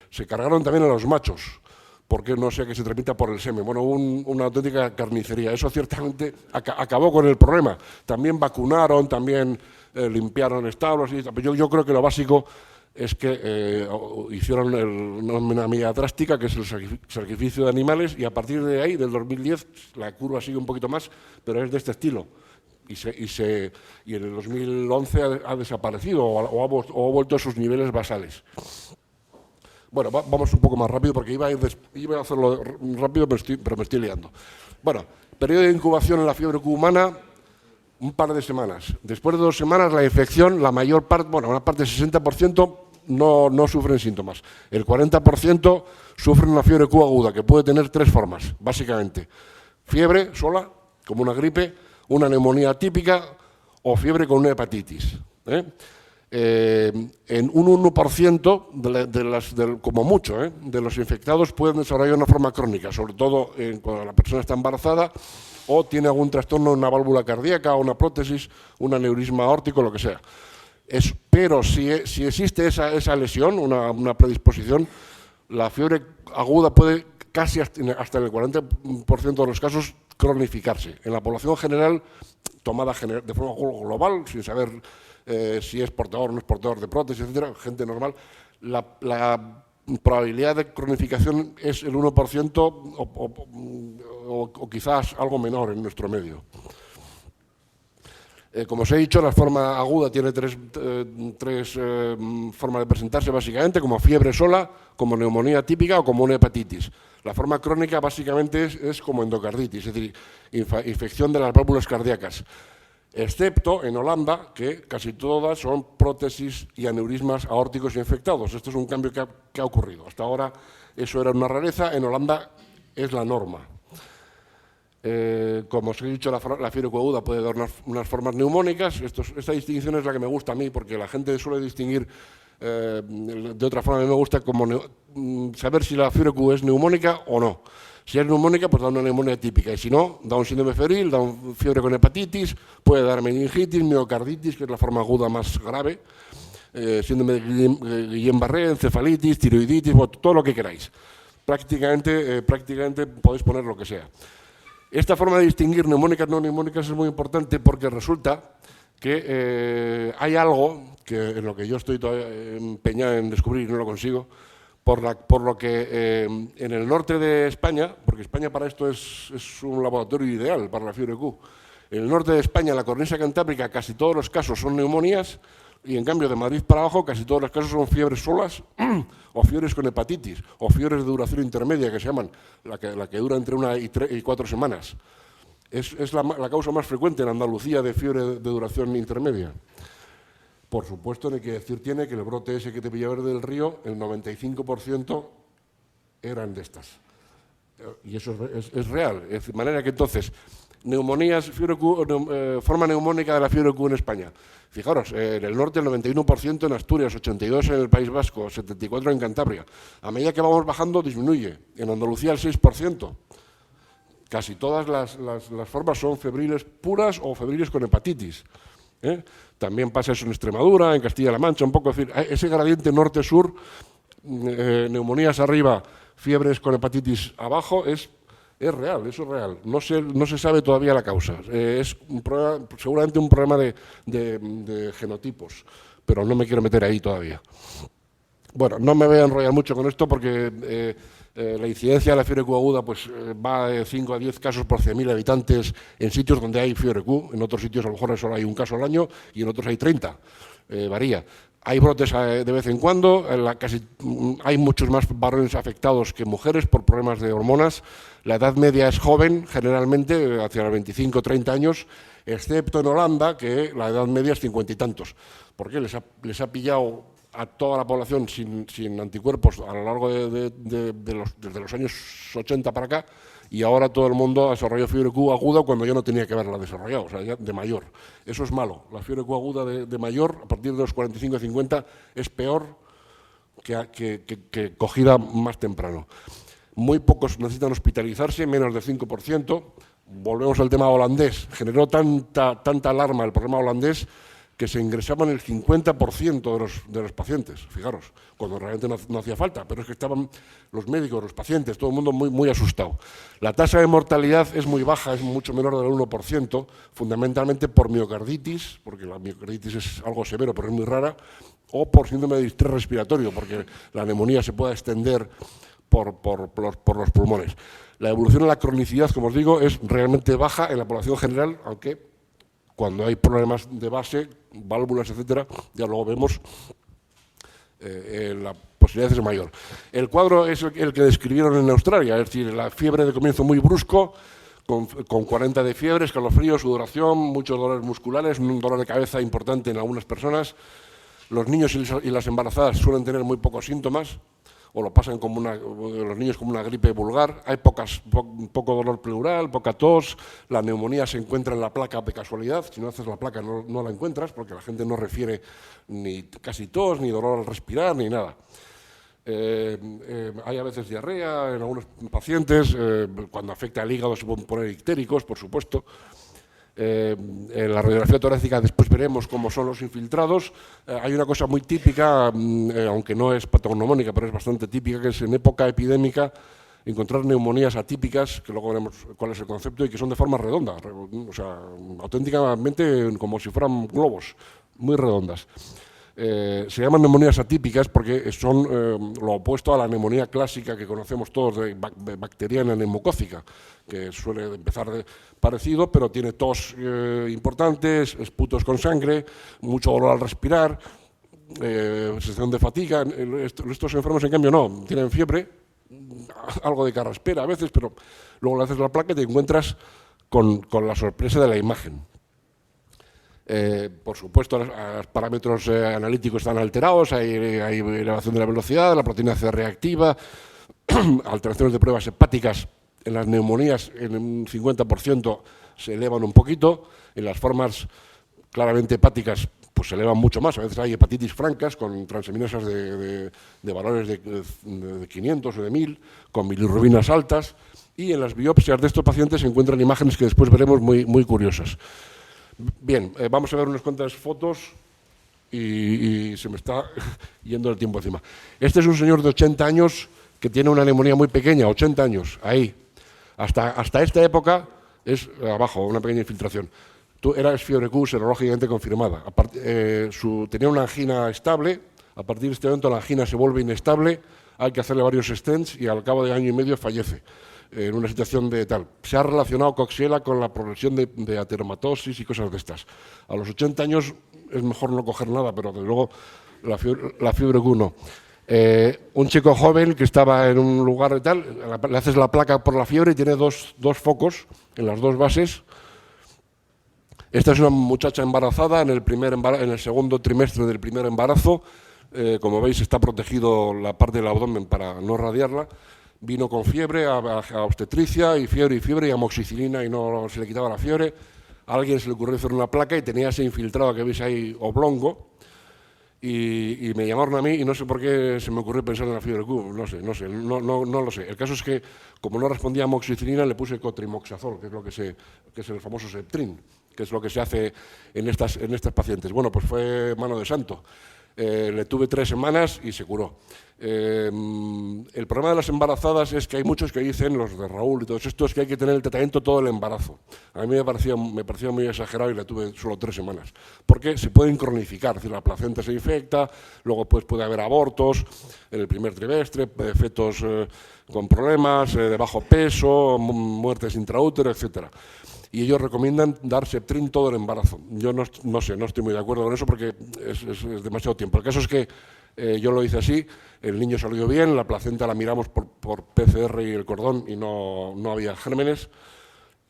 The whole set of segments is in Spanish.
Se cargaron también a los machos, porque no sea que se transmita por el semen. Bueno, una auténtica carnicería. Eso ciertamente acabó con el problema. También vacunaron, también limpiaron establos. Yo creo que lo básico es que hicieron una medida drástica, que es el sacrificio de animales, y a partir de ahí, del 2010, la curva sigue un poquito más, pero es de este estilo. Y en el 2011 ha desaparecido o ha vuelto a sus niveles basales. Bueno, vamos un poco más rápido porque iba a hacerlo rápido, pero me estoy liando. Bueno, periodo de incubación en la fiebre Q humana, un par de semanas. Después de 2 semanas, la infección, la mayor parte, bueno, una parte del 60% no sufren síntomas. El 40% sufren una fiebre Q aguda, que puede tener 3 formas, básicamente. Fiebre sola, como una gripe, una neumonía típica o fiebre con una hepatitis. En un 1% como mucho, de los infectados pueden desarrollar una forma crónica, sobre todo cuando la persona está embarazada o tiene algún trastorno en una válvula cardíaca, una prótesis, un aneurisma aórtico, lo que sea. Pero si existe esa lesión, una predisposición, la fiebre aguda puede casi hasta en el 40% de los casos cronificarse. En la población general, tomada de forma global, sin saber si es portador o no es portador de prótesis, etcétera, gente normal, la probabilidad de cronificación es el 1% o quizás algo menor en nuestro medio. Como os he dicho, la forma aguda tiene tres formas de presentarse básicamente, como fiebre sola, como neumonía típica o como una hepatitis. La forma crónica básicamente es como endocarditis, es decir, infección de las válvulas cardíacas, excepto en Holanda, que casi todas son prótesis y aneurismas aórticos infectados. Esto es un cambio que ha ocurrido. Hasta ahora eso era una rareza, en Holanda es la norma. Como os he dicho, la fiebre Q aguda puede dar unas formas neumónicas. Esta distinción es la que me gusta a mí, porque la gente suele distinguir de otra forma. A mí me gusta saber si la fiebre Q es neumónica o no. Si es neumónica, pues da una neumonía típica, y si no, da un síndrome febril, da fiebre con hepatitis, puede dar meningitis, miocarditis, que es la forma aguda más grave, síndrome de Guillain-Barré, encefalitis, tiroiditis, todo lo que queráis. Prácticamente podéis poner lo que sea. Esta forma de distinguir neumónicas y no neumónicas es muy importante porque resulta que hay algo en lo que yo estoy todavía empeñado en descubrir y no lo consigo, por lo que en el norte de España, porque España para esto es un laboratorio ideal para la fiebre Q, en el norte de España, en la cornisa cantábrica, casi todos los casos son neumonías, y en cambio de Madrid para abajo casi todos los casos son fiebres solas o fiebres con hepatitis o fiebres de duración intermedia, que se llaman, la que dura entre 1 y 4 semanas. Es la causa más frecuente en Andalucía de fiebre de duración intermedia. Por supuesto, hay que decir que el brote ese que te pilla verde del río, el 95% eran de estas. Y eso es real. De manera que entonces, neumonías, fiebre Q, forma neumónica de la fiebre Q en España. Fijaros, en el norte el 91% en Asturias, 82% en el País Vasco, 74% en Cantabria. A medida que vamos bajando disminuye. En Andalucía el 6%. Casi todas las formas son febriles puras o febriles con hepatitis. También pasa eso en Extremadura, en Castilla-La Mancha, un poco. Es decir, ese gradiente norte-sur, neumonías arriba, fiebres con hepatitis abajo, es real, eso es real. No se sabe todavía la causa. Es seguramente un problema de genotipos, pero no me quiero meter ahí todavía. Bueno, no me voy a enrollar mucho con esto porque la incidencia de la fiebre Q aguda pues, va de 5 a 10 casos por 100.000 habitantes en sitios donde hay fiebre Q. En otros sitios a lo mejor solo hay un caso al año y en otros hay 30. Varía. Hay brotes de vez en cuando, hay muchos más varones afectados que mujeres por problemas de hormonas. La edad media es joven, generalmente, hacia los 25 o 30 años, excepto en Holanda, que la edad media es 50 y tantos. ¿Por qué? Les ha pillado a toda la población sin anticuerpos a lo largo desde los años 80 para acá, y ahora todo el mundo ha desarrollado fiebre Q aguda cuando yo no tenía que haberla desarrollado, o sea, ya de mayor. Eso es malo. La fiebre Q aguda de mayor, a partir de los 45 y 50, es peor que cogida más temprano. Muy pocos necesitan hospitalizarse, menos del 5%. Volvemos al tema holandés. Generó tanta alarma el problema holandés que se ingresaban el 50% de los pacientes, fijaros, cuando realmente no hacía falta, pero es que estaban los médicos, los pacientes, todo el mundo muy asustado. La tasa de mortalidad es muy baja, es mucho menor del 1%, fundamentalmente por miocarditis, porque la miocarditis es algo severo, pero es muy rara, o por síndrome de distrés respiratorio, porque la neumonía se puede extender por los pulmones. La evolución en la cronicidad, como os digo, es realmente baja en la población general, aunque cuando hay problemas de base, válvulas, etcétera, ya luego vemos la posibilidad es mayor. El cuadro es el que describieron en Australia, es decir, la fiebre de comienzo muy brusco, con 40 de fiebre, escalofríos, sudoración, muchos dolores musculares, un dolor de cabeza importante en algunas personas. Los niños y las embarazadas suelen tener muy pocos síntomas, o lo pasan como los niños como una gripe vulgar. Hay poco dolor pleural, poca tos, la neumonía se encuentra en la placa de casualidad, si no haces la placa no la encuentras, porque la gente no refiere ni casi tos, ni dolor al respirar, ni nada. Hay a veces diarrea en algunos pacientes, cuando afecta al hígado se pueden poner ictéricos, por supuesto. En la radiografía torácica después veremos cómo son los infiltrados. Hay una cosa muy típica, aunque no es patognomónica, pero es bastante típica, que es en época epidémica encontrar neumonías atípicas, que luego veremos cuál es el concepto, y que son de forma redonda, o sea, auténticamente como si fueran globos, muy redondas. Se llaman neumonías atípicas porque son lo opuesto a la neumonía clásica que conocemos todos de bacteriana neumocócica, que suele empezar parecido, pero tiene tos importantes, esputos con sangre, mucho dolor al respirar, sensación de fatiga. Estos enfermos, en cambio, no, tienen fiebre, algo de carraspera a veces, pero luego le haces la placa y te encuentras con la sorpresa de la imagen. Por supuesto, los parámetros analíticos están alterados, hay elevación de la velocidad, la proteína C reactiva, alteraciones de pruebas hepáticas en las neumonías en un 50% se elevan un poquito, en las formas claramente hepáticas pues se elevan mucho más, a veces hay hepatitis francas con transaminasas de valores de 500 o de 1000, con bilirrubinas altas, y en las biopsias de estos pacientes se encuentran imágenes que después veremos muy curiosas. Bien, vamos a ver unas cuantas fotos y se me está yendo el tiempo encima. Este es un señor de 80 años que tiene una neumonía muy pequeña, 80 años, ahí. Hasta esta época es abajo, una pequeña infiltración. Era fiebre Q serológicamente confirmada. Tenía una angina estable, a partir de este momento la angina se vuelve inestable, hay que hacerle varios stents y al cabo de año y medio fallece. En una situación de tal. Se ha relacionado Coxiela con la progresión de ateromatosis y cosas de estas. A los 80 años es mejor no coger nada, pero desde luego la fiebre Q no. Un chico joven que estaba en un lugar de tal, le haces la placa por la fiebre y tiene dos focos en las dos bases. Esta es una muchacha embarazada en el segundo trimestre del primer embarazo. Como veis, está protegido la parte del abdomen para no radiarla. Vino con fiebre a obstetricia y fiebre y amoxicilina y no se le quitaba la fiebre. A alguien se le ocurrió hacer una placa y tenía ese infiltrado que veis ahí oblongo y me llamaron a mí y no sé por qué se me ocurrió pensar en la fiebre Q, no lo sé. El caso es que como no respondía a amoxicilina le puse cotrimoxazol, que es el famoso Septrin, que es lo que se hace en estas pacientes. Bueno, pues fue mano de santo. Le tuve 3 semanas y se curó. El problema de las embarazadas es que hay muchos que dicen, los de Raúl y todos estos, que hay que tener el tratamiento todo el embarazo. A mí me parecía muy exagerado y le tuve solo 3 semanas. Porque se pueden cronificar, es decir, la placenta se infecta, luego pues puede haber abortos en el primer trimestre, fetos con problemas, de bajo peso, muertes intraútero, etcétera. Y ellos recomiendan dar Septrin todo el embarazo. Yo no estoy muy de acuerdo con eso porque es demasiado tiempo. El caso es que yo lo hice así, el niño salió bien, la placenta la miramos por PCR y el cordón y no había gérmenes,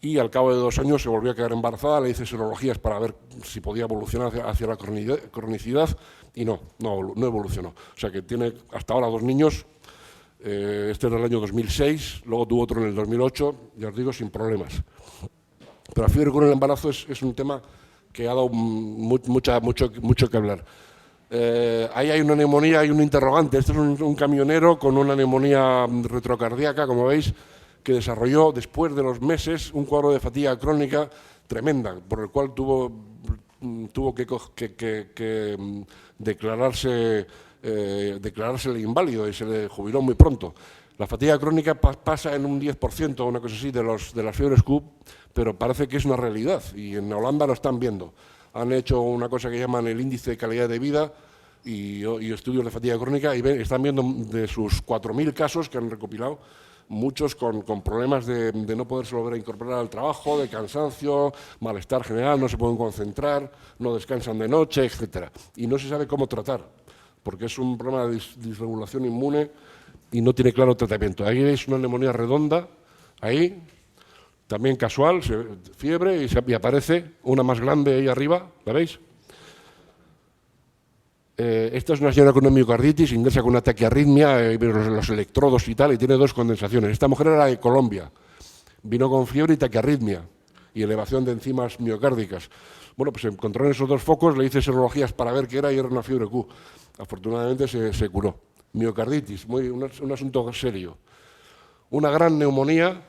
y al cabo de 2 años se volvió a quedar embarazada, le hice serologías para ver si podía evolucionar hacia la cronicidad y no evolucionó. O sea que tiene hasta ahora 2 niños, este es del año 2006, luego tuvo otro en el 2008, ya os digo, sin problemas. Pero la fiebre con el embarazo es un tema que ha dado mucho que hablar. Ahí hay una neumonía, hay un interrogante. Este es un camionero con una neumonía retrocardíaca, como veis, que desarrolló después de los meses un cuadro de fatiga crónica tremenda, por el cual tuvo tuvo que declararse inválido y se le jubiló muy pronto. La fatiga crónica pasa en un 10% o una cosa así de las fiebres Q, pero parece que es una realidad y en Holanda lo están viendo. Han hecho una cosa que llaman el índice de calidad de vida y estudios de fatiga crónica y están viendo de sus 4.000 casos que han recopilado, muchos con problemas de no poderse volver a incorporar al trabajo, de cansancio, malestar general, no se pueden concentrar, no descansan de noche, etcétera. Y no se sabe cómo tratar, porque es un problema de disregulación inmune y no tiene claro tratamiento. Ahí veis una neumonía redonda, ahí, también casual, fiebre, y aparece una más grande ahí arriba, ¿la veis? Esta es una señora con una miocarditis, ingresa con una taquiarritmia, los electrodos y tal, y tiene 2 condensaciones. Esta mujer era de Colombia, vino con fiebre y taquiarritmia y elevación de enzimas miocárdicas. Bueno, pues encontraron esos 2 focos, le hice serologías para ver qué era y era una fiebre Q. Afortunadamente se curó. Miocarditis, un asunto serio. Una gran neumonía,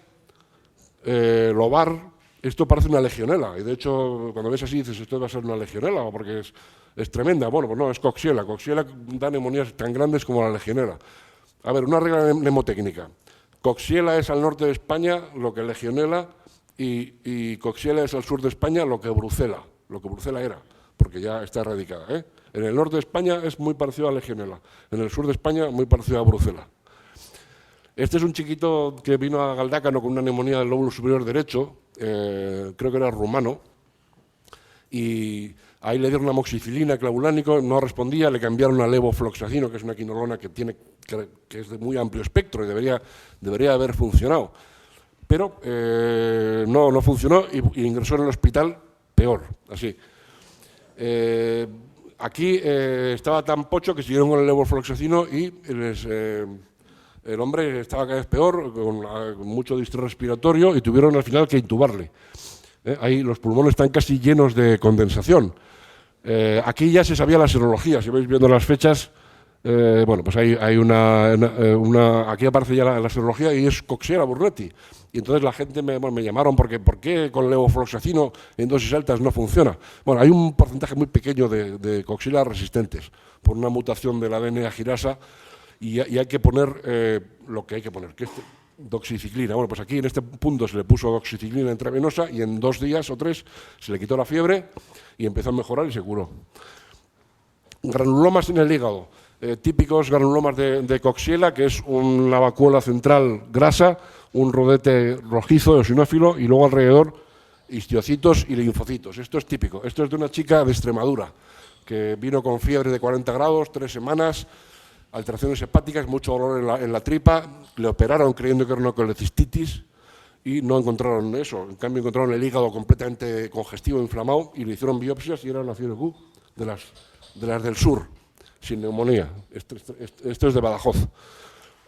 lobar, esto parece una legionela, y de hecho cuando ves así dices, esto va a ser una legionela, porque es tremenda. Bueno, pues no, es Coxiella. Coxiella da neumonías tan grandes como la legionela. A ver, una regla mnemotécnica. Coxiella es al norte de España lo que legionela y Coxiella es al sur de España lo que Brucela era, porque ya está erradicada, ¿eh? En el norte de España es muy parecido a legionela, en el sur de España muy parecido a Brucela. Este es un chiquito que vino a Galdácano con una neumonía del lóbulo superior derecho, creo que era rumano, y ahí le dieron una amoxicilina, clavulánico, no respondía, le cambiaron a levofloxacino, que es una quinolona que es de muy amplio espectro y debería haber funcionado. Pero no funcionó y ingresó en el hospital peor, así. Aquí estaba tan pocho que siguieron con el levofloxacino y el hombre estaba cada vez peor, con mucho distrés respiratorio y tuvieron al final que intubarle. Ahí los pulmones están casi llenos de condensación. Aquí ya se sabía la serología, si vais viendo las fechas, bueno, pues hay aquí aparece ya la serología y es Coxiella burnetii. Y entonces la gente me llamaron porque ¿por qué con levofloxacino en dosis altas no funciona? Bueno, hay un porcentaje muy pequeño de Coxiella resistentes por una mutación del ADN agirasa y hay que poner lo que hay que poner, que es doxiciclina. Bueno, pues aquí en este punto se le puso doxiciclina intravenosa y en 2 días o 3 se le quitó la fiebre y empezó a mejorar y se curó. Granulomas en el hígado, típicos granulomas de Coxiella, que es una vacuola central grasa, un rodete rojizo eosinófilo y luego alrededor histiocitos y linfocitos. Esto es típico. Esto es de una chica de Extremadura que vino con fiebre de 40 grados, 3 semanas, alteraciones hepáticas, mucho dolor en la tripa, le operaron creyendo que era una colecistitis y no encontraron eso. En cambio encontraron el hígado completamente congestivo, inflamado y le hicieron biopsias y era una fiebre Q de las del sur, sin neumonía. Esto es de Badajoz.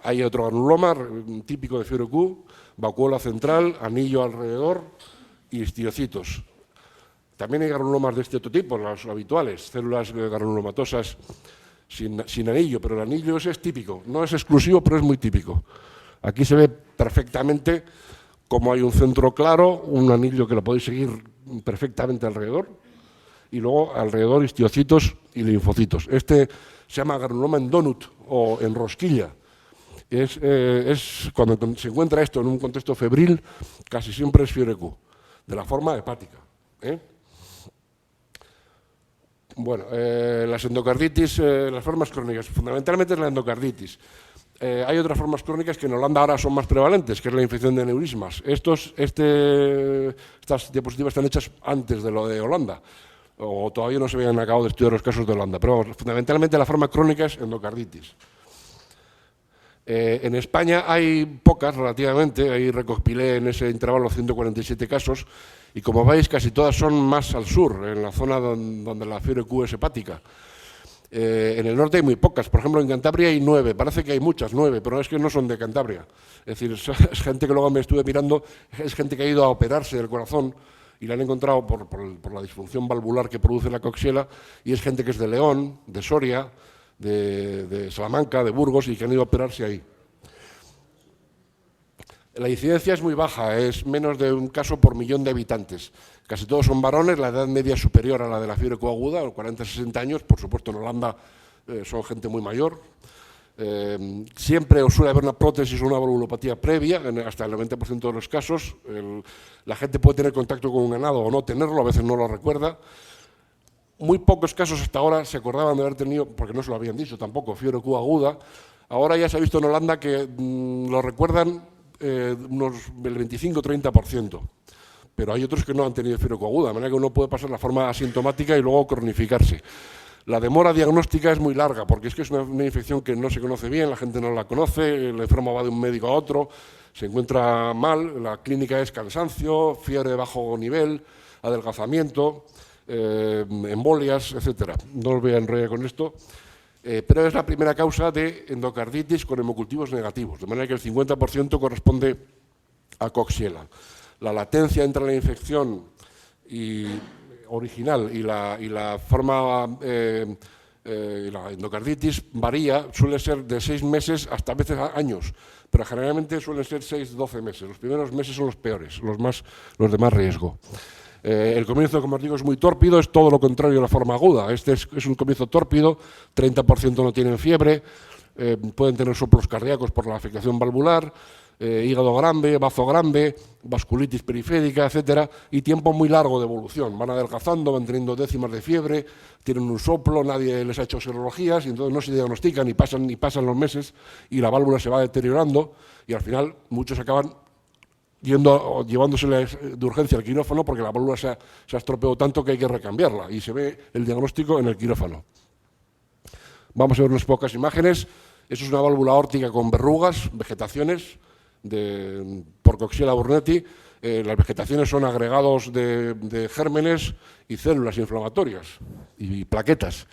Hay otro granuloma típico de fiebre Q, vacuola central, anillo alrededor y histiocitos. También hay granulomas de este otro tipo, las habituales, células granulomatosas sin anillo, pero el anillo ese es típico, no es exclusivo, pero es muy típico. Aquí se ve perfectamente cómo hay un centro claro, un anillo que lo podéis seguir perfectamente alrededor, y luego alrededor histiocitos y linfocitos. Este se llama granuloma en donut o en rosquilla. Es cuando se encuentra esto en un contexto febril, casi siempre es fiebre Q, de la forma hepática. Bueno, las endocarditis, las formas crónicas, fundamentalmente es la endocarditis. Hay otras formas crónicas que en Holanda ahora son más prevalentes, que es la infección de neurismas. Estas diapositivas están hechas antes de lo de Holanda, o todavía no se habían acabado de estudiar los casos de Holanda, pero fundamentalmente la forma crónica es endocarditis. En España hay pocas relativamente, ahí recopilé en ese intervalo 147 casos y como veis casi todas son más al sur, en la zona donde la fiebre Q es hepática. En el norte hay muy pocas, por ejemplo en Cantabria hay 9, parece que hay muchas, 9, pero es que no son de Cantabria. Es decir, es gente que luego me estuve mirando, es gente que ha ido a operarse del corazón y la han encontrado por la disfunción valvular que produce la Coxiella y es gente que es de León, de Soria, de Salamanca, de Burgos y que han ido a operarse ahí. La incidencia es muy baja, es menos de un caso por millón de habitantes. Casi todos son varones, la edad media es superior a la de la fiebre Q aguda, 40-60 años, por supuesto en Holanda son gente muy mayor. Siempre os suele haber una prótesis o una valvulopatía previa, hasta el 90% de los casos. La gente puede tener contacto con un ganado o no tenerlo, a veces no lo recuerda. Muy pocos casos hasta ahora se acordaban de haber tenido, porque no se lo habían dicho tampoco, fiebre Q aguda. Ahora ya se ha visto en Holanda que lo recuerdan unos el 25-30%, pero hay otros que no han tenido fiebre Q aguda, de manera que uno puede pasar la forma asintomática y luego cronificarse. La demora diagnóstica es muy larga, porque es que es una infección que no se conoce bien, la gente no la conoce, el enfermo va de un médico a otro, se encuentra mal, la clínica es cansancio, fiebre de bajo nivel, adelgazamiento, embolias, etcétera. No os voy a enrollar con esto, pero es la primera causa de endocarditis con hemocultivos negativos, de manera que el 50% corresponde a Coxiella. La latencia entre la infección original y la forma, la endocarditis varía, suele ser de 6 meses hasta a veces años, pero generalmente suelen ser 6-12 meses. Los primeros meses son los peores, los de más riesgo. El comienzo, como os digo, es muy tórpido, es todo lo contrario a la forma aguda. Este es un comienzo tórpido, 30% no tienen fiebre, pueden tener soplos cardíacos por la afectación valvular, hígado grande, bazo grande, vasculitis periférica, etcétera, y tiempo muy largo de evolución. Van adelgazando, van teniendo décimas de fiebre, tienen un soplo, nadie les ha hecho serologías y entonces no se diagnostican y pasan los meses y la válvula se va deteriorando y al final muchos acaban llevándosele de urgencia al quirófano porque la válvula se ha estropeado tanto que hay que recambiarla y se ve el diagnóstico en el quirófano. Vamos a ver unas pocas imágenes. Eso es una válvula aórtica con verrugas, vegetaciones por Coxiella burnetii. Las vegetaciones son agregados de gérmenes y células inflamatorias y plaquetas.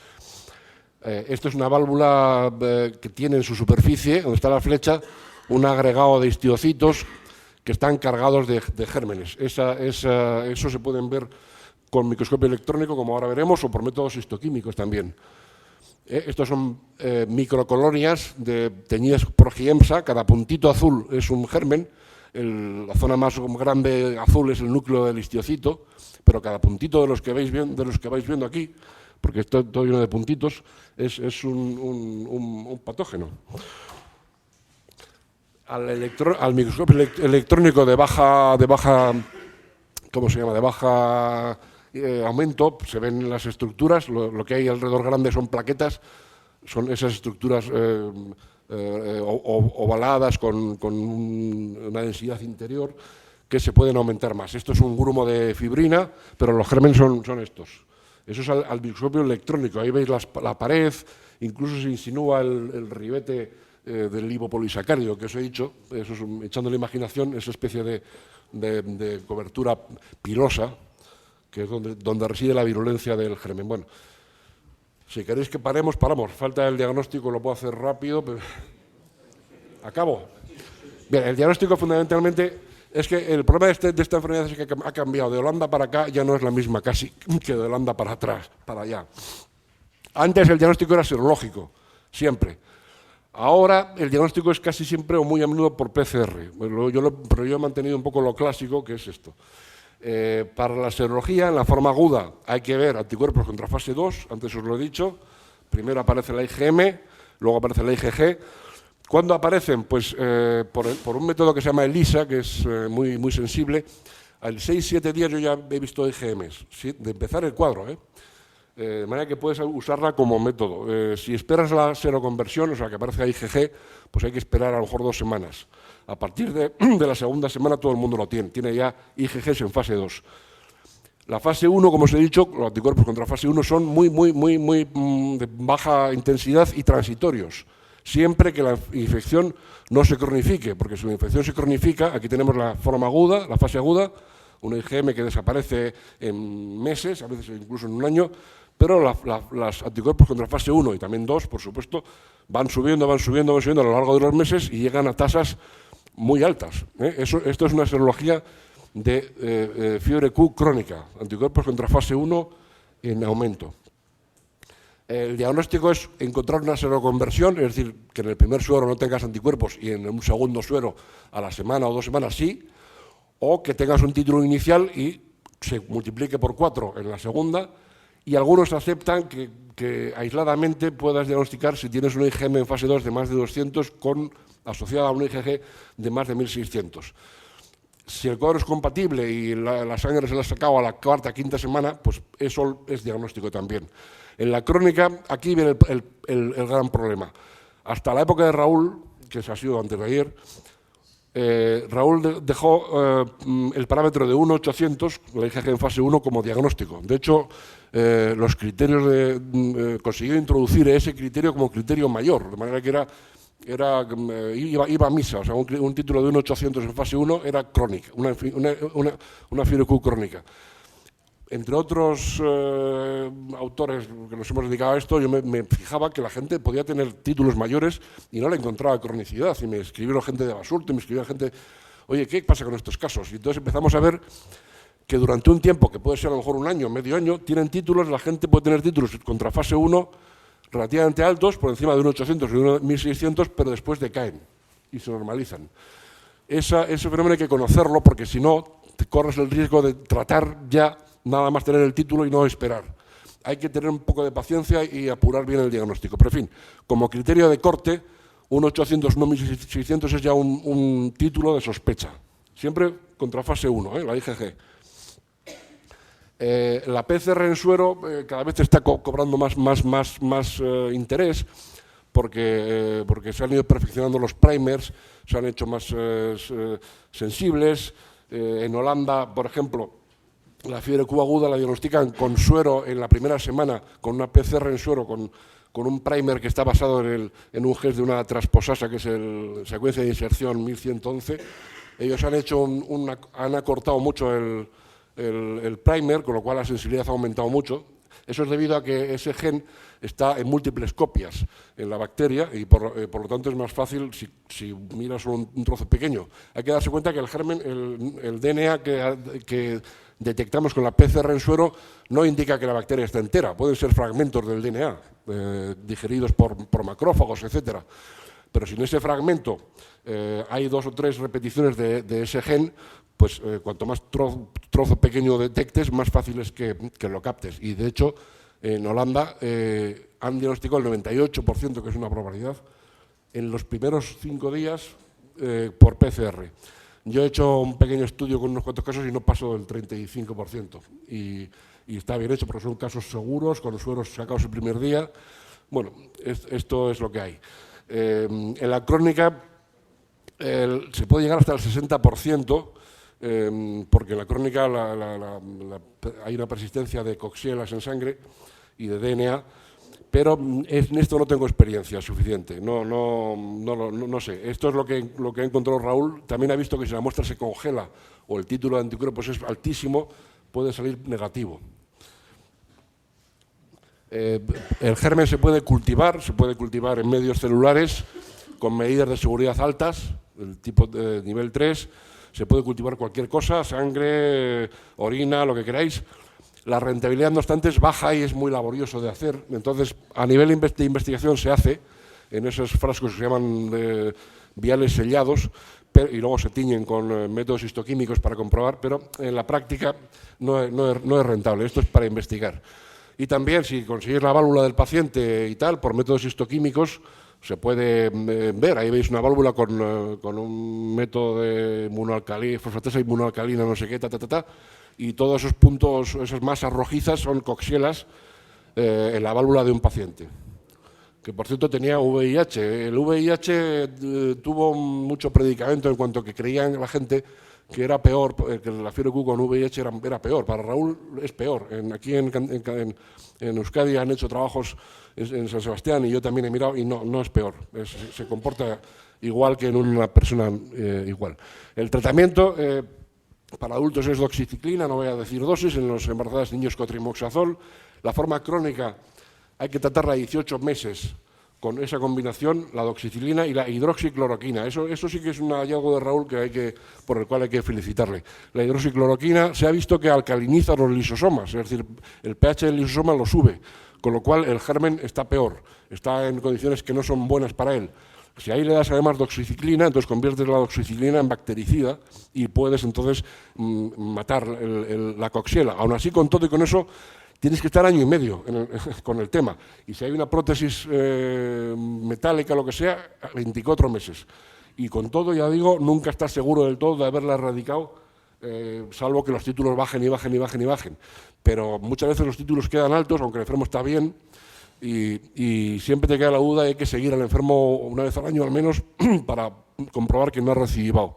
Esto es una válvula que tiene en su superficie, donde está la flecha, un agregado de histiocitos que están cargados de gérmenes. Eso se pueden ver con microscopio electrónico, como ahora veremos, o por métodos histoquímicos también. Estos son microcolonias teñidas por GIEMSA, cada puntito azul es un germen, la zona más grande azul es el núcleo del histiocito, pero cada puntito de los que vais viendo aquí, porque esto todo lleno de puntitos, es un patógeno. Al microscopio electrónico de baja ¿cómo se llama? De baja aumento, se ven las estructuras, lo que hay alrededor grande son plaquetas, son esas estructuras ovaladas con una densidad interior que se pueden aumentar más. Esto es un grumo de fibrina, pero los gérmenes son estos. Eso es al microscopio electrónico, ahí veis la pared, incluso se insinúa el ribete del lipopolisacárido que os he dicho, eso es, echando la imaginación, esa especie de cobertura pilosa, que es donde reside la virulencia del germen. Bueno, si queréis que paremos, paramos. Falta el diagnóstico, lo puedo hacer rápido, pero... ¿Acabo? Bien, el diagnóstico fundamentalmente es que el problema de esta enfermedad es que ha cambiado. De Holanda para acá ya no es la misma casi que de Holanda para atrás, para allá. Antes el diagnóstico era serológico, siempre. Ahora el diagnóstico es casi siempre o muy a menudo por PCR, pero yo he mantenido un poco lo clásico, que es esto. Para la serología, en la forma aguda, hay que ver anticuerpos contra fase 2, antes os lo he dicho. Primero aparece la IgM, luego aparece la IgG. ¿Cuándo aparecen? Pues por un método que se llama ELISA, que es muy sensible. Al 6-7 días yo ya he visto IgMs, ¿sí? De empezar el cuadro, de manera que puedes usarla como método. Si esperas la seroconversión, o sea, que aparezca IgG, pues hay que esperar a lo mejor 2 semanas. A partir de la segunda semana todo el mundo lo tiene ya IgGs en fase 2. La fase 1, como os he dicho, los anticuerpos contra fase 1 son muy de baja intensidad y transitorios, siempre que la infección no se cronifique, porque si la infección se cronifica, aquí tenemos la forma aguda, la fase aguda, una IgM que desaparece en meses, a veces incluso en un año, pero los anticuerpos contra fase 1 y también 2, por supuesto, van subiendo a lo largo de los meses y llegan a tasas muy altas. Esto es una serología de fiebre Q crónica, anticuerpos contra fase 1 en aumento. El diagnóstico es encontrar una seroconversión, es decir, que en el primer suero no tengas anticuerpos y en un segundo suero a la semana o 2 semanas sí, o que tengas un título inicial y se multiplique por 4 en la segunda, y algunos aceptan que aisladamente puedas diagnosticar si tienes un IgM en fase 2 de más de 200 asociada a un IgG de más de 1600. Si el cuadro es compatible y la sangre se la ha sacado a la cuarta, quinta semana, pues eso es diagnóstico también. En la crónica, aquí viene el gran problema. Hasta la época de Raúl, que se ha sido antes de ayer, Raúl dejó el parámetro de 1,800, la IgG en fase 1, como diagnóstico. De hecho, los criterios consiguió introducir ese criterio como criterio mayor, de manera que iba a misa. O sea, un título de 1,800 en fase 1 era crónica, una fiebre Q crónica. Entre otros autores que nos hemos dedicado a esto, yo me fijaba que la gente podía tener títulos mayores y no le encontraba cronicidad. Y me escribieron gente de Basurto, y me escribieron gente, oye, ¿qué pasa con estos casos? Y entonces empezamos a ver que durante un tiempo, que puede ser a lo mejor un año, medio año, tienen títulos, la gente puede tener títulos contra fase 1 relativamente altos, por encima de 1,800 y 1,1600, pero después decaen y se normalizan. Ese fenómeno hay que conocerlo, porque si no, te corres el riesgo de tratar ya nada más tener el título y no esperar. Hay que tener un poco de paciencia y apurar bien el diagnóstico. Pero, en fin, como criterio de corte, 1,800, 1,1600 es ya un título de sospecha. Siempre contra fase 1, la IgG. La PCR en suero cada vez está cobrando más interés, porque se han ido perfeccionando los primers, se han hecho más sensibles. En Holanda, por ejemplo, la fiebre Q aguda la diagnostican con suero en la primera semana, con una PCR en suero, con un primer que está basado en un GES de una transposasa, que es la secuencia de inserción 1111. Ellos han acortado mucho el primer, con lo cual la sensibilidad ha aumentado mucho. Eso es debido a que ese gen está en múltiples copias en la bacteria y por lo tanto es más fácil si miras solo un trozo pequeño. Hay que darse cuenta que el germen, el DNA que detectamos con la PCR en suero no indica que la bacteria está entera, pueden ser fragmentos del DNA digeridos por macrófagos, etcétera. Pero si en ese fragmento hay 2 o 3 repeticiones de ese gen, pues cuanto más trozo pequeño detectes, más fácil es que lo captes. Y de hecho, en Holanda han diagnosticado el 98%, que es una probabilidad, en los primeros 5 días por PCR. Yo he hecho un pequeño estudio con unos cuantos casos y no paso del 35%. Y está bien hecho porque son casos seguros, con los sueros sacados el primer día. Bueno, esto es lo que hay. En la crónica se puede llegar hasta el 60%, porque en la crónica hay una persistencia de coxielas en sangre y de DNA, pero en esto no tengo experiencia suficiente, no sé. Esto es lo que ha encontrado Raúl. También ha visto que si la muestra se congela o el título de anticuerpos es altísimo, puede salir negativo. El germen se puede cultivar en medios celulares con medidas de seguridad altas, el tipo de nivel 3, se puede cultivar cualquier cosa, sangre, orina, lo que queráis. La rentabilidad, no obstante, es baja y es muy laborioso de hacer. Entonces, a nivel de investigación se hace en esos frascos que se llaman viales sellados, y luego se tiñen con métodos histoquímicos para comprobar, pero en la práctica no es rentable. Esto es para investigar. Y también, si conseguís la válvula del paciente y tal, por métodos histoquímicos, se puede ver. Ahí veis una válvula con un método de fosfatasa inmunoalcalina, no sé qué, y todos esos puntos, esas masas rojizas, son coxielas en la válvula de un paciente, que por cierto tenía VIH. El VIH tuvo mucho predicamento en cuanto que creían la gente que era peor, que la fiebre Q con VIH era peor. Para Raúl es peor. Aquí en Euskadi han hecho trabajos en San Sebastián y yo también he mirado y no es peor. Se comporta igual que en una persona igual. El tratamiento para adultos es doxiciclina, no voy a decir dosis, en los embarazadas niños cotrimoxazol. La forma crónica hay que tratarla 18 meses con esa combinación, la doxiciclina y la hidroxicloroquina. Eso sí que es un hallazgo de Raúl por el cual hay que felicitarle. La hidroxicloroquina se ha visto que alcaliniza los lisosomas, es decir, el pH del lisosoma lo sube, con lo cual el germen está peor, está en condiciones que no son buenas para él. Si ahí le das además doxiciclina, entonces conviertes la doxiciclina en bactericida y puedes entonces matar la Coxiella. Aún así, con todo y con eso, tienes que estar año y medio con el tema. Y si hay una prótesis metálica, lo que sea, 24 meses. Y con todo, ya digo, nunca estás seguro del todo de haberla erradicado, salvo que los títulos bajen y bajen y bajen y bajen. Pero muchas veces los títulos quedan altos, aunque el enfermo está bien, y siempre te queda la duda y hay que seguir al enfermo una vez al año al menos para comprobar que no ha recidivado.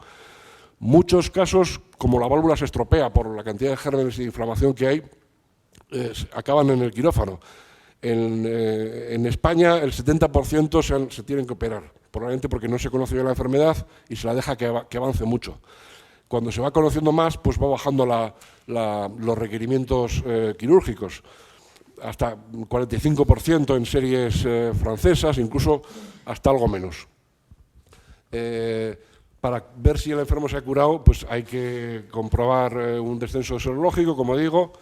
Muchos casos, como la válvula se estropea por la cantidad de gérmenes y de inflamación que hay, acaban en el quirófano. En España el 70% se tienen que operar, probablemente porque no se conoce bien la enfermedad y se la deja que avance mucho. Cuando se va conociendo más, pues va bajando los requerimientos quirúrgicos, hasta 45% en series francesas, incluso hasta algo menos. Para ver si el enfermo se ha curado, pues hay que comprobar un descenso serológico, como digo.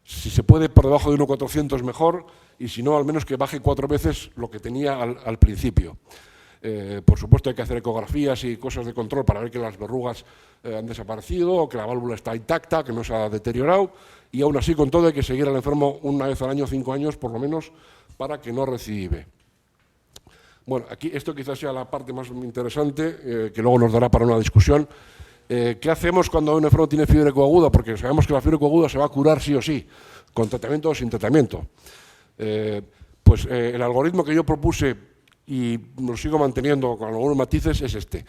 Si se puede por debajo de 1,400 mejor, y si no, al menos que baje 4 veces lo que tenía al principio. Por supuesto hay que hacer ecografías y cosas de control para ver que las verrugas han desaparecido o que la válvula está intacta, que no se ha deteriorado, y aún así con todo hay que seguir al enfermo una vez al año, 5 años por lo menos, para que no recidive. Bueno, aquí esto quizás sea la parte más interesante, que luego nos dará para una discusión. ¿Qué hacemos cuando un enfermo tiene fiebre coaguda? Porque sabemos que la fiebre coaguda se va a curar sí o sí, con tratamiento o sin tratamiento. El algoritmo que yo propuse y lo sigo manteniendo con algunos matices es este.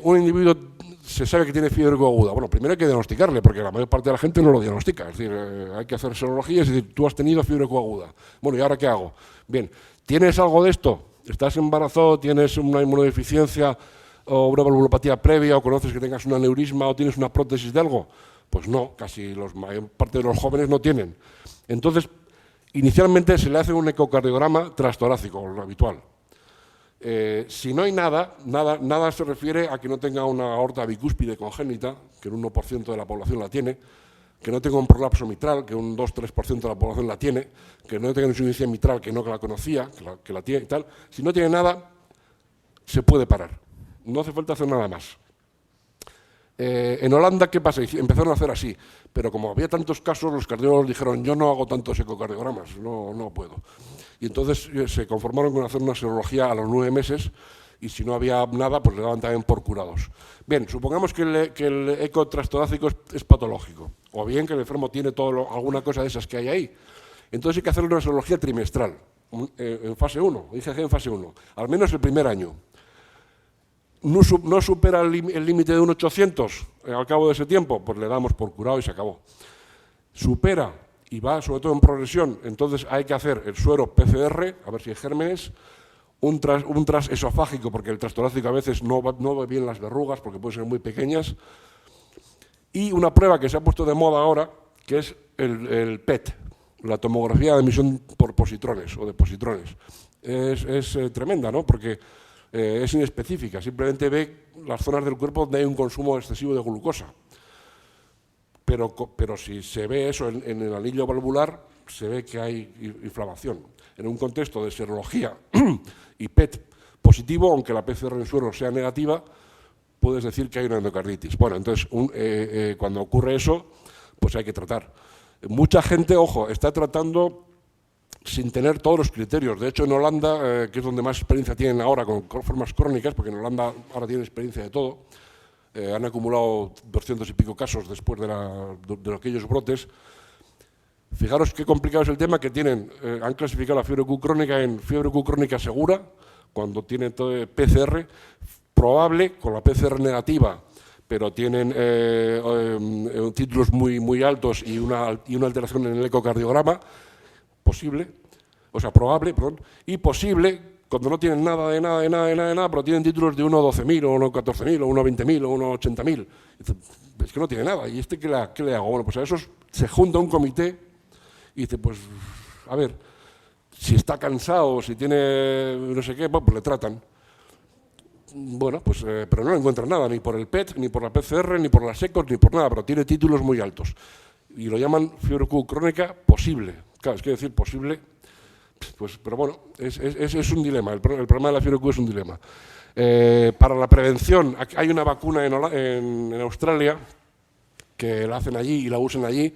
Un individuo se sabe que tiene fiebre coaguda. Bueno, primero hay que diagnosticarle, porque la mayor parte de la gente no lo diagnostica. Es decir, hay que hacer serologías y decir, tú has tenido fiebre coaguda. Bueno, ¿y ahora qué hago? Bien, ¿tienes algo de esto? ¿Estás embarazado? ¿Tienes una inmunodeficiencia o una valvulopatía previa? ¿O conoces que tengas un aneurisma o tienes una prótesis de algo? Pues no, casi la mayor parte de los jóvenes no tienen. Entonces, inicialmente se le hace un ecocardiograma transtorácico, lo habitual. Si no hay nada se refiere a que no tenga una aorta bicúspide congénita, que el 1% de la población la tiene, que no tenga un prolapso mitral, que un 2-3% de la población la tiene, que no tenga una insuficiencia mitral, que no la conocía, que la tiene y tal. Si no tiene nada, se puede parar. No hace falta hacer nada más. En Holanda, ¿qué pasa? Empezaron a hacer así, pero como había tantos casos, los cardiólogos dijeron, yo no hago tantos ecocardiogramas, no puedo. Y entonces se conformaron con hacer una serología a los 9 meses, y si no había nada, pues le daban también por curados. Bien, supongamos que el eco transtorácico es patológico, o bien que el enfermo tiene alguna cosa de esas que hay ahí. Entonces hay que hacer una serología trimestral, en fase 1, IgG en fase 1, al menos el primer año. No supera el límite de 1,800 al cabo de ese tiempo, pues le damos por curado y se acabó. Supera y va sobre todo en progresión, entonces hay que hacer el suero PCR, a ver si hay gérmenes, un tras esofágico, porque el transtorácico a veces no ve bien las verrugas, porque pueden ser muy pequeñas, y una prueba que se ha puesto de moda ahora, que es el PET, la tomografía de emisión por positrones o de positrones. Es tremenda, ¿no? Porque es inespecífica, simplemente ve las zonas del cuerpo donde hay un consumo excesivo de glucosa. Pero si se ve eso en el anillo valvular, se ve que hay inflamación. En un contexto de serología y PET positivo, aunque la PCR en suero sea negativa, puedes decir que hay una endocarditis. Bueno, entonces, cuando ocurre eso, pues hay que tratar. Mucha gente, ojo, está tratando sin tener todos los criterios. De hecho, en Holanda, que es donde más experiencia tienen ahora con formas crónicas, porque en Holanda ahora tienen experiencia de todo, han acumulado 200 y pico casos después de aquellos brotes. Fijaros qué complicado es el tema que tienen. Han clasificado la fiebre Q crónica en fiebre Q crónica segura, cuando tienen todo PCR, probable con la PCR negativa, pero tienen títulos muy altos y una alteración en el ecocardiograma, probable, y posible cuando no tienen nada de nada, pero tienen títulos de 1,12.000 o 1,14.000 o 1,20.000 o 1,80.000. Es que no tiene nada. ¿Y qué le hago? Bueno, pues a esos se junta un comité y dice, pues, a ver, si está cansado, si tiene no sé qué, pues le tratan. Bueno, pues, pero no encuentran nada, ni por el PET, ni por la PCR, ni por las ECOs, ni por nada, pero tiene títulos muy altos. Y lo llaman fiebre Q crónica posible, Claro, es que decir posible, pues, pero bueno, es un dilema, el problema de la fiebre Q es un dilema. Para la prevención, hay una vacuna en Australia que la hacen allí y la usan allí,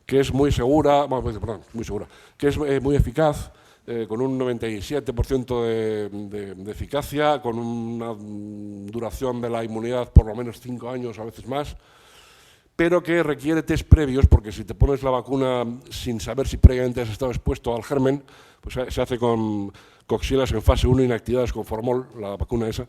que es muy segura, que es muy eficaz, con un 97% de eficacia, con una duración de la inmunidad por lo menos 5 años, a veces más, pero que requiere test previos, porque si te pones la vacuna sin saber si previamente has estado expuesto al germen, pues se hace con coxilas en fase 1 inactivadas con formol, la vacuna esa,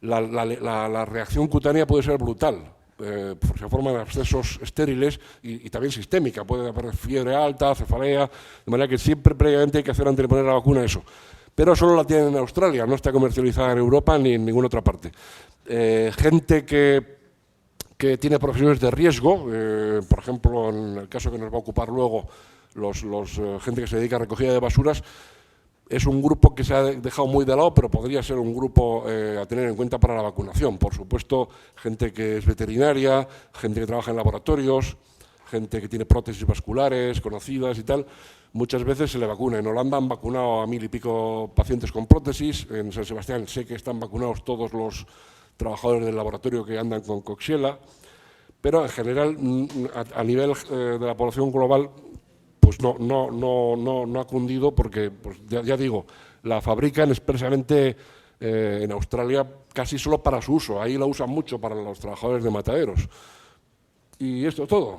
la reacción cutánea puede ser brutal. Se forman abscesos estériles y también sistémica, puede haber fiebre alta, cefalea, de manera que siempre previamente hay que hacer antes de poner la vacuna eso. Pero solo la tienen en Australia, no está comercializada en Europa ni en ninguna otra parte. Gente que tiene profesiones de riesgo, por ejemplo, en el caso que nos va a ocupar luego, gente que se dedica a recogida de basuras, es un grupo que se ha dejado muy de lado, pero podría ser un grupo a tener en cuenta para la vacunación. Por supuesto, gente que es veterinaria, gente que trabaja en laboratorios, gente que tiene prótesis vasculares conocidas y tal. Muchas veces se le vacuna. En Holanda han vacunado a 1000 y pico pacientes con prótesis. En San Sebastián sé que están vacunados todos los trabajadores del laboratorio que andan con Coxiela. Pero en general, a nivel de la población global, pues no ha cundido porque, pues ya digo, la fabrican expresamente en Australia casi solo para su uso. Ahí la usan mucho para los trabajadores de mataderos. Y esto es todo.